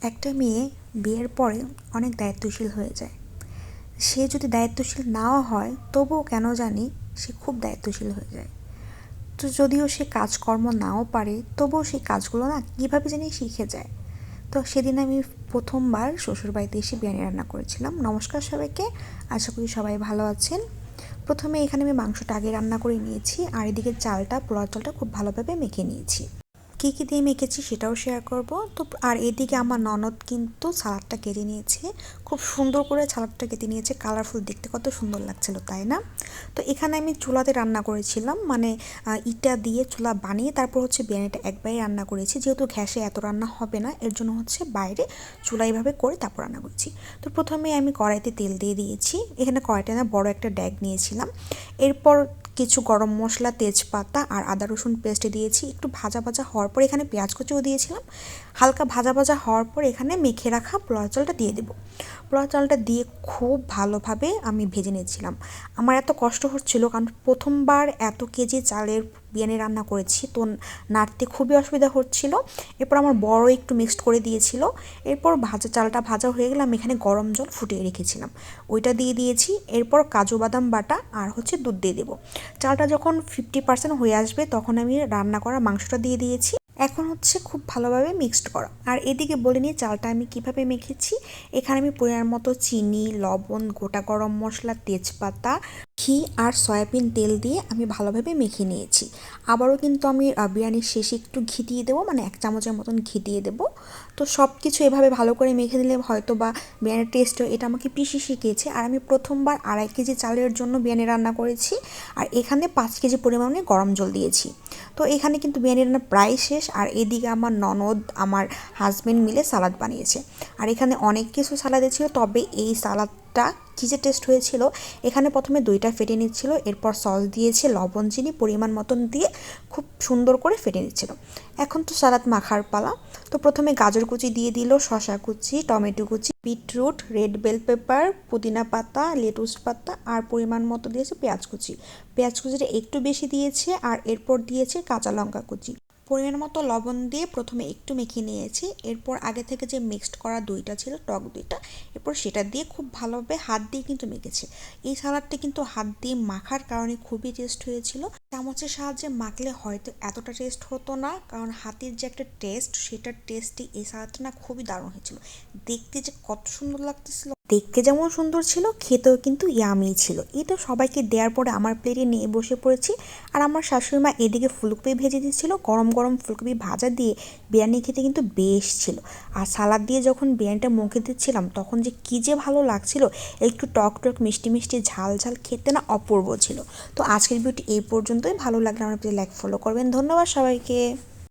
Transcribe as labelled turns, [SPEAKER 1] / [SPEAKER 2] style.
[SPEAKER 1] একটা মেয়ে বিয়ের পরে অনেক দায়িত্বশীল হয়ে যায়। সে যদি দায়িত্বশীল নাও হয় তবুও কেন জানি সে খুব দায়িত্বশীল হয়ে যায়। তো যদিও সে কাজকর্ম নাও পারে তবুও সেই কাজগুলো না কীভাবে জানি শিখে যায়। তো সেদিন আমি প্রথমবার শ্বশুরবাড়িতে এসে বিরিয়ানি রান্না করেছিলাম। নমস্কার সবাইকে, আশা করি সবাই ভালো আছেন। প্রথমে এখানে আমি মাংসটা আগে রান্না করে নিয়েছি, আর এদিকে পোলাও চালটা খুব ভালোভাবে মেখে নিয়েছি। কী কী দিয়ে মেখেছি সেটাও শেয়ার করব। তো আর এদিকে আমার ননদ কিন্তু সালাদটা কেটে নিয়েছে, খুব সুন্দর করে সালাদটা কেটে নিয়েছে। কালারফুল, দেখতে কত সুন্দর লাগছিল তাই না? তো এখানে আমি চুলাতে রান্না করেছিলাম, মানে ইটা দিয়ে চুলা বানিয়ে তারপর বিরিয়ানিটা একবারে রান্না করেছি। যেহেতু গ্যাসে এত রান্না হবে না, এর জন্য বাইরে চুলা এইভাবে করে তারপর রান্না করেছি। তো প্রথমে আমি কড়াইতে তেল দিয়ে দিয়েছি। এখানে কড়াইটা না বড় একটা ড্যাগ নিয়েছিলাম। এরপর কিছু গরম মশলা, তেজপাতা আর আদা রসুন পেস্ট দিয়েছি। একটু ভাজা ভাজা হওয়ার পর এখানে পেঁয়াজ কুচিও দিয়েছিলাম। হালকা ভাজা ভাজা হওয়ার পর এখানে মেখে রাখা পোলাও চালটা দিয়ে দেবো। পোলাও চালটা দিয়ে খুব ভালোভাবে আমি ভেজে নিয়েছিলাম। আমার এত কষ্ট হচ্ছিল, কারণ প্রথমবার এত কেজি চালের বিরিয়ানি রান্না করেছি, তো নাড়তে খুবই অসুবিধা হচ্ছিল। এরপর আমার বড় একটু মিক্সড করে দিয়েছিল। এরপর চালটা ভাজা হয়ে গেলে আমি এখানে গরম জল ফুটিয়ে রেখেছিলাম, ওইটা দিয়ে দিয়েছি। এরপর কাজু বাদাম বাটা আর দুধ দিয়ে দেবো। চালটা যখন 50% হয়ে আসবে তখন আমি রান্না করা মাংসটা দিয়ে দিয়েছি। এখন খুব ভালোভাবে মিক্সড করা। আর এদিকে বলে নিই চালটা আমি কিভাবে মেখেছি। এখানে আমি পরিমাণ মতো চিনি, লবণ, গোটা গরম মশলা, তেজপাতা, ঘি আর সয়াবিন তেল দিয়ে আমি ভালোভাবে মেখে নিয়েছি। আবারও কিন্তু আমি বিরিয়ানির শেষে একটু ঘি দিয়ে দেবো, মানে 1 চামচের মতন ঘি দিয়ে দেবো। তো সব কিছু এভাবে ভালো করে মেখে দিলে হয়তো বা বিরিয়ানির টেস্টও, এটা আমাকে পিসি শিখিয়েছে। আর আমি প্রথমবার 2.5 কেজি চালের জন্য বিরিয়ানি রান্না করেছি, আর এখানে 5 কেজি পরিমাণে গরম জল দিয়েছি। তো এখানে কিন্তু বিরিয়ানি রান্না প্রায় শেষ। আর এদিকে আমার ননদ, আমার হাজব্যান্ড মিলে সালাদ বানিয়েছে। আর এখানে অনেক কিছু সালাদে ছিল, তবে এই সালাদটা কী যে টেস্ট হয়েছিল। এখানে প্রথমে দইটা ফেটে নিচ্ছিল, এরপর সস দিয়েছে, লবণ চিনি পরিমাণ মতন দিয়ে খুব সুন্দর করে ফেটে নিচ্ছিল। এখন তো সালাদ মাখার পালা। তো প্রথমে গাজর কুচি দিয়ে দিল, শসা কুচি, টমেটো কুচি, বিটরুট, রেড বেল পেপার, পুদিনা পাতা, লেটুস পাতা আর পরিমাণ মতো দিয়েছে পেঁয়াজ কুচি। পেঁয়াজ কুচিটা একটু বেশি দিয়েছে, আর এরপর দিয়েছে কাঁচা লঙ্কা কুচি। পরিমাণ মতো লবণ দিয়ে প্রথমে একটু মেখে নিয়েছি। এরপর আগে থেকে যে মিক্সড করা দইটা ছিল, টক দইটা, এরপর সেটা দিয়ে খুব ভালোভাবে হাত দিয়ে কিন্তু মেখেছে। এই সালাডটা কিন্তু হাত দিয়ে মাখার কারণে খুবই টেস্ট হয়েছিল। চামচের সাহায্যে মাখলে হয়তো এতটা টেস্ট হতো না, কারণ হাতের যে একটা টেস্ট, সেটার টেস্টই এই সালাডটা না খুবই দারুণ হয়েছিল। দেখতে যে কত সুন্দর লাগতেছিল, দেখতে যেমন সুন্দর ছিল, খেতেও কিন্তু ইয়ামি ছিল। এই তো সবাইকে দেওয়ার পরে আমার প্লেটে নিয়ে বসে পড়েছি। আর আমার শাশুড়ি মা এদিকে ফুলকপি ভেজে দিচ্ছিল। গরম গরম ফুলকপি ভাজা দিয়ে বিরিয়ানি খেতে কিন্তু বেশ ছিল। আর সালাদ দিয়ে যখন বিরিয়ানিটা মুখে দিচ্ছিলাম তখন যে কী যে ভালো লাগছিল। একটু টক টক, মিষ্টি মিষ্টি, ঝাল ঝাল, খেতে না অপূর্ব ছিল। তো আজকের ভিডিওটি এই পর্যন্তই। ভালো লাগলে আমার প্লিজ লাইক ফলো করবেন। ধন্যবাদ সবাইকে।